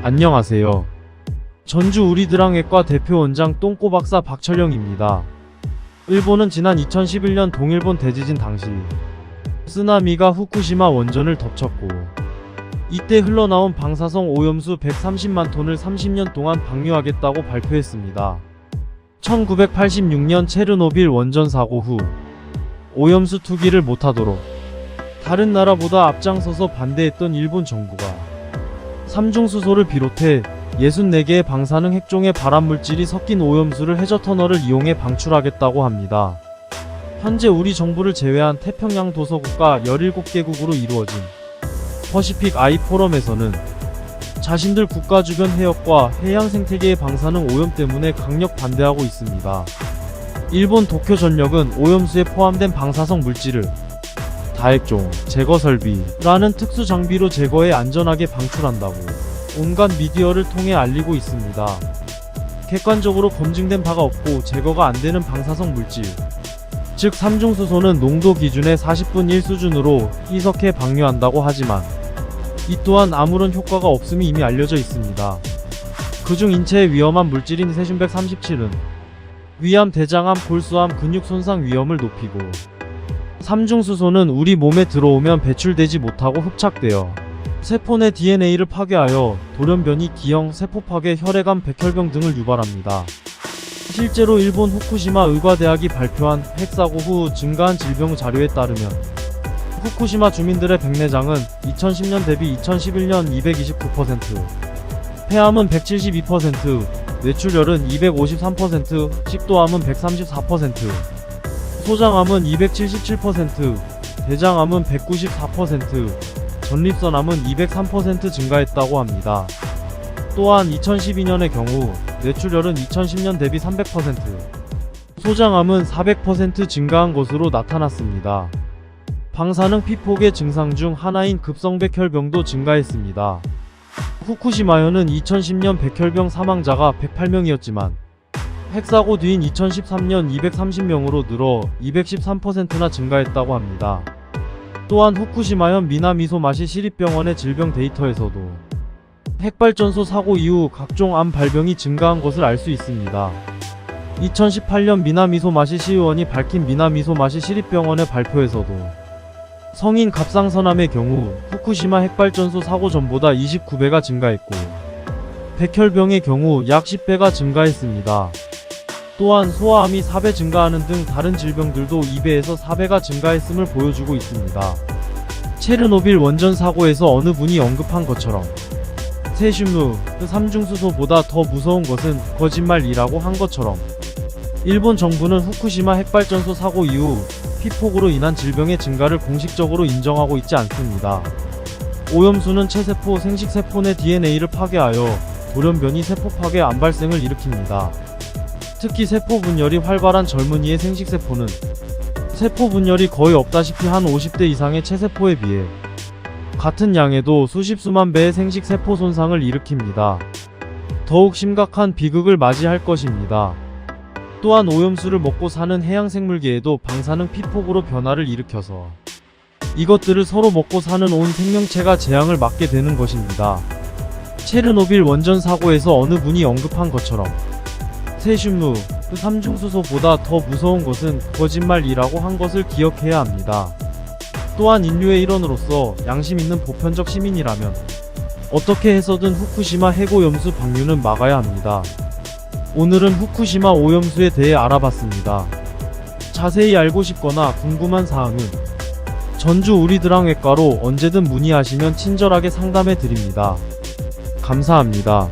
안녕하세요. 전주 우리드랑외과 대표 원장 똥꼬박사 박철영입니다. 일본은 지난 2011년 동일본 대지진 당시 쓰나미가 후쿠시마 원전을 덮쳤고, 이때 흘러나온 방사성 오염수 130만 톤을 30년 동안 방류하겠다고 발표했습니다. 1986년 체르노빌 원전 사고 후 오염수 투기를 못하도록 다른 나라보다 앞장서서 반대했던 일본 정부가 삼중수소를 비롯해 64개의 방사능 핵종의 발암물질이 섞인 오염수를 해저터널을 이용해 방출하겠다고 합니다. 현재 우리 정부를 제외한 태평양 도서국가 17개국으로 이루어진 퍼시픽 아이 포럼에서는 자신들 국가 주변 해역과 해양 생태계의 방사능 오염 때문에 강력 반대하고 있습니다. 일본 도쿄전력은 오염수에 포함된 방사성 물질을 다핵종 제거 설비라는 특수 장비로 제거해 안전하게 방출한다고 온갖 미디어를 통해 알리고 있습니다. 객관적으로 검증된 바가 없고 제거가 안되는 방사성 물질, 즉 삼중수소는 농도 기준의 40분 1 수준으로 희석해 방류한다고 하지만 이 또한 아무런 효과가 없음이 이미 알려져 있습니다. 그중 인체에 위험한 물질인 세슘 137은 위암, 대장암, 골수암, 근육 손상 위험을 높이고, 삼중수소는 우리 몸에 들어오면 배출되지 못하고 흡착되어 세포 내 DNA를 파괴하여 돌연변이, 기형, 세포 파괴, 혈액암, 백혈병 등을 유발합니다. 실제로 일본 후쿠시마 의과대학이 발표한 핵사고 후 증가한 질병 자료에 따르면 후쿠시마 주민들의 백내장은 2010년 대비 2011년 229%, 폐암은 172%, 뇌출혈은 253%, 식도암은 134%, 소장암은 277%, 대장암은 194%, 전립선암은 203% 증가했다고 합니다. 또한 2012년의 경우 뇌출혈은 2010년 대비 300%, 소장암은 400% 증가한 것으로 나타났습니다. 방사능 피폭의 증상 중 하나인 급성백혈병도 증가했습니다. 후쿠시마현은 2010년 백혈병 사망자가 108명이었지만 핵사고 뒤인 2013년 230명으로 늘어 213%나 증가했다고 합니다. 또한 후쿠시마현 미나미소마시 시립병원의 질병 데이터에서도 핵발전소 사고 이후 각종 암 발병이 증가한 것을 알 수 있습니다. 2018년 미나미소마시 시의원이 밝힌 미나미소마시 시립병원의 발표에서도 성인 갑상선암의 경우 후쿠시마 핵발전소 사고 전보다 29배가 증가했고, 백혈병의 경우 약 10배가 증가했습니다. 또한 소아암이 4배 증가하는 등 다른 질병들도 2배에서 4배가 증가했음을 보여주고 있습니다. 체르노빌 원전 사고에서 어느 분이 언급한 것처럼 세슘, 삼중수소보다 더 무서운 것은 거짓말이라고 한 것처럼 일본 정부는 후쿠시마 핵발전소 사고 이후 피폭으로 인한 질병의 증가를 공식적으로 인정하고 있지 않습니다. 오염수는 체세포, 생식세포 내 DNA를 파괴하여 돌연변이, 세포 파괴, 암 발생을 일으킵니다. 특히 세포 분열이 활발한 젊은이의 생식세포는 세포 분열이 거의 없다시피 한 50대 이상의 체세포에 비해 같은 양에도 수십 수만 배의 생식세포 손상을 일으킵니다. 더욱 심각한 비극을 맞이할 것입니다. 또한 오염수를 먹고 사는 해양생물계에도 방사능 피폭으로 변화를 일으켜서 이것들을 서로 먹고 사는 온 생명체가 재앙을 맞게 되는 것입니다. 체르노빌 원전 사고에서 어느 분이 언급한 것처럼 세슘, 삼중수소보다 더 무서운 것은 거짓말이라고 한 것을 기억해야 합니다. 또한 인류의 일원으로서 양심 있는 보편적 시민이라면 어떻게 해서든 후쿠시마 핵오염수 방류는 막아야 합니다. 오늘은 후쿠시마 오염수에 대해 알아봤습니다. 자세히 알고 싶거나 궁금한 사항은 전주 우리드랑외과로 언제든 문의하시면 친절하게 상담해 드립니다. 감사합니다.